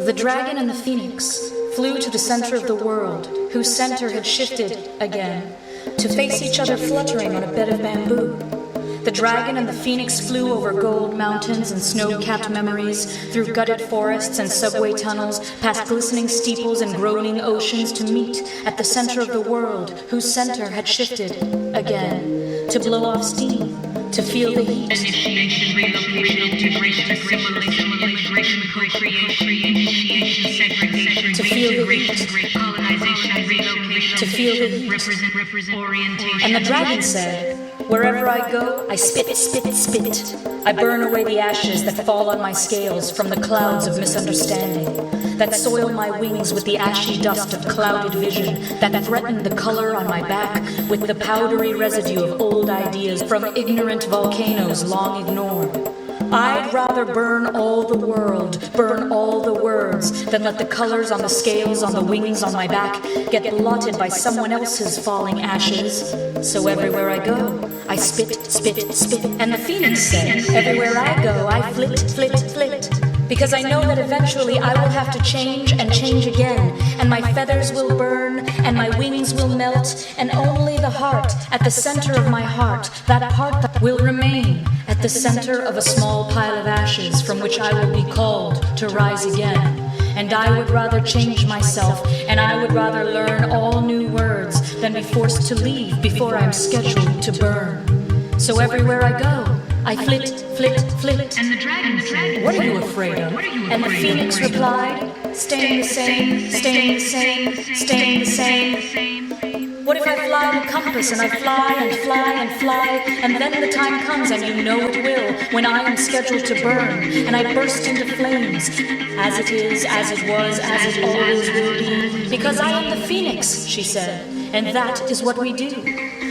The dragon and the phoenix flew to the center of the world, whose center had shifted again, to face each other fluttering on a bed of bamboo. The dragon and the phoenix flew over gold mountains and snow-capped memories, through gutted forests and subway tunnels, past glistening steeples and groaning oceans, to meet at the center of the world, whose center had shifted again, to blow off steam, to feel the heat. Initiation, relocation, integration, assimilation, immigration, co-creation, initiation, segregation, to feel the heat. Colonization, relocation, to feel the heat. Represent, orientation. And the dragon said, "Wherever I go, I spit, spit, spit. I burn away the ashes that fall on my scales from the clouds of misunderstanding, that soil my wings with the ashy dust of clouded vision, that threaten the color on my back with the powdery residue of old ideas from ignorant volcanoes long ignored. I'd rather burn all the world, burn all the words, than let the colors on the scales on the wings on my back get blotted by someone else's falling ashes. So everywhere I go, I spit, spit, spit." And the phoenix said, "Everywhere I go, I flit, flit, flit. Because I know that eventually I will have to change and change again, and my feathers will burn, and my wings will melt, and only the heart at the center of my heart, that part that will remain at the center of a small pile of ashes from which I will be called to rise again. And I would rather change myself, and I would rather learn all new words than be forced to leave before I'm scheduled to burn. So everywhere I go, I flit, flit, flit." And the dragon said, "What are you afraid of?" And the phoenix replied, "Staying the same, staying the same, staying the same. What if I fly the compass and I fly and fly and fly, and then the time comes, and you know it will, when I am scheduled to burn, and I burst into flames, as it is, as it was, as it always will be, because I am the phoenix," she said, "and that is what we do.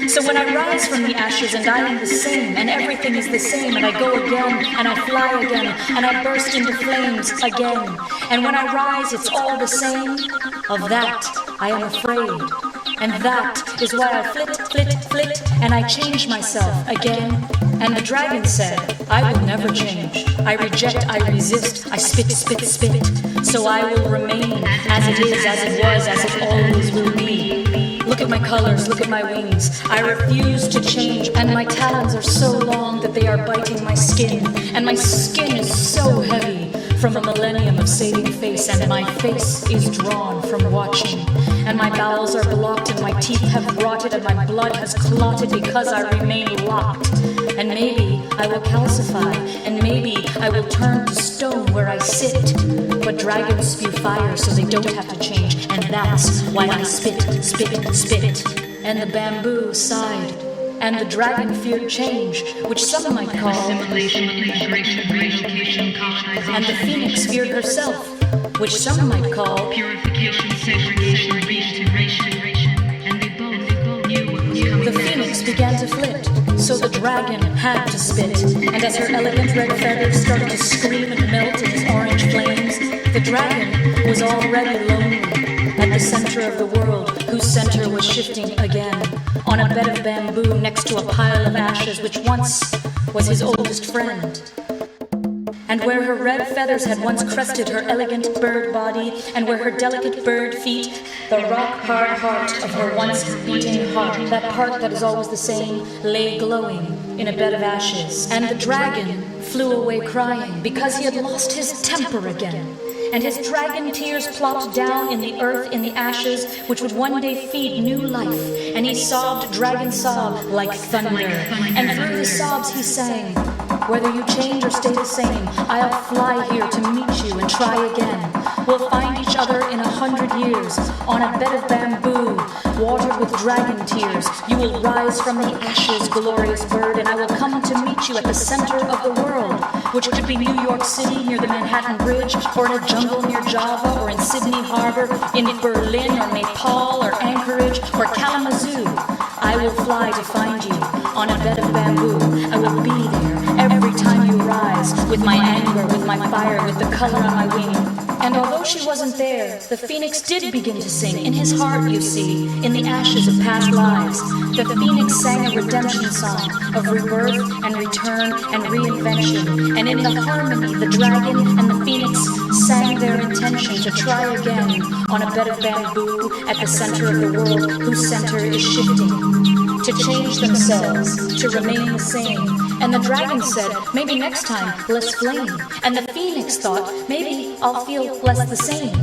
So when I rise from the ashes and I am the same, and everything is the same, and I go again, and I fly again, and I burst into flames again, and when I rise it's all the same, of that I am afraid. And that is why I flit, flit, flit, and I change myself again." And the dragon said, "I will never change. I reject, I resist, I spit, spit, spit. So I will remain as it is, as it was, as it always will be. Look at my colors, look at my wings. I refuse to change, and my talons are so long that they are biting my skin, and my skin is so heavy from a millennium of saving face, and my face is drawn from watching, and my bowels are blocked, and my teeth have rotted, and my blood has clotted because I remain locked. And maybe I will calcify, and maybe I will turn to stone where I sit. But dragons spew fire so they don't have to change, and that's why I spit, spit, spit." And the bamboo sighed, and the dragon feared change, which some might call Assimilation, integration, relocation, colonization. and the phoenix feared herself, which some might call Purification, segregation, reintegration. And they both knew what was coming. The phoenix began to flit, so the dragon had to spit, and as her elegant red feathers started to scream and melt in his orange flames, the dragon was already lonely at the center of the world, whose center was shifting again, on a bed of bamboo next to a pile of ashes which once was his oldest friend. And where her red feathers had once crested her elegant bird body, and where her delicate bird feet, the rock-hard heart of her once beating heart, that part that is always the same, lay glowing in a bed of ashes. And the dragon flew away crying because he had lost his temper again. And his dragon tears plopped down in the earth, in the ashes, which would one day feed new life. And he sobbed dragon sob like thunder. And through his sobs he sang, "Whether you change or stay the same, I'll fly here to meet you and try again. We'll find each other in 100 years, on a bed of bamboo, watered with dragon tears. You will rise from the ashes, glorious bird, and I will come to meet you at the center of the world, which could be New York City near the Manhattan Bridge, or in a jungle near Java, or in Sydney Harbor, in Berlin, or Nepal, or Anchorage, or Kalamazoo. I will fly to find you on a bed of bamboo. I will be there every time you rise, with my anger, with my fire, with the color on my wing." And although she wasn't there, the phoenix did begin to sing, in his heart, you see, in the ashes of past lives. The phoenix sang a redemption song of rebirth and return and reinvention. And in the harmony, the dragon and the phoenix sang their intention. to try again on a bed of bamboo at the center of the world whose center is shifting, to change themselves, to remain the same. And the dragon said, maybe next time, less flame. And the phoenix thought, maybe I'll feel less the same.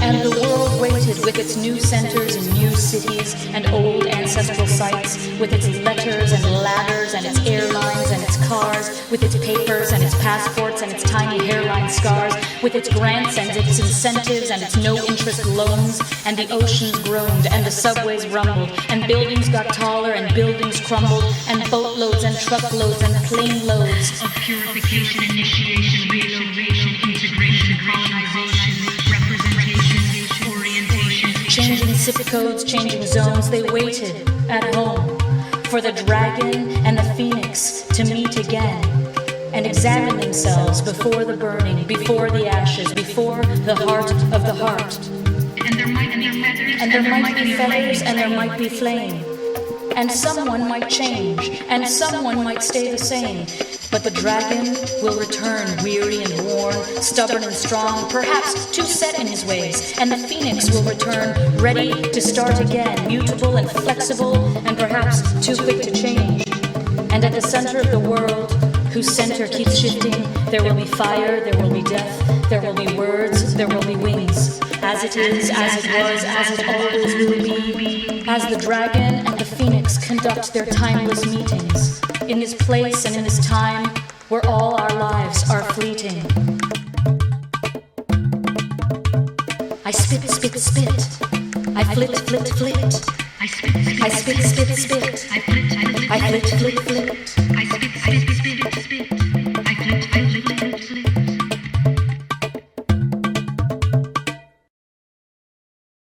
And the world waited with its new centers and new cities and old ancestral sites, with its letters and ladders and its airlines and its cars, with its papers and its passports and its tiny hairline scars, with its grants and its incentives and its no-interest loans. And the oceans groaned and the subways rumbled and buildings got taller and buildings crumbled and boatloads and truckloads and plane loads of purification, initiation, relocation, integration, colonization, representation, orientation, changing zip codes, changing zones. They waited at home for the dragon and the phoenix to meet again and examine themselves before the burning, before the ashes, before the heart of the heart. and there might be feathers, And there might be feathers and there might be flame. And someone might change, and someone might stay the same. But the dragon will return weary and worn, stubborn and strong, perhaps too set in his ways. And the phoenix will return ready to start again, mutable and flexible, and perhaps too quick to change. And at the center of the world, whose center keeps shifting, there will be fire, there will be death, there will be words, there will be wings. As it is, as it was, as it always will be. As the dragon and the phoenix conduct their timeless meetings, in this place and in this time where all our lives are fleeting. I spit, spit, spit. I flit, flit, flit. I spit, I spit, spit, spit. I flit, I flit, flit, flit. I spit, spit, spit, spit.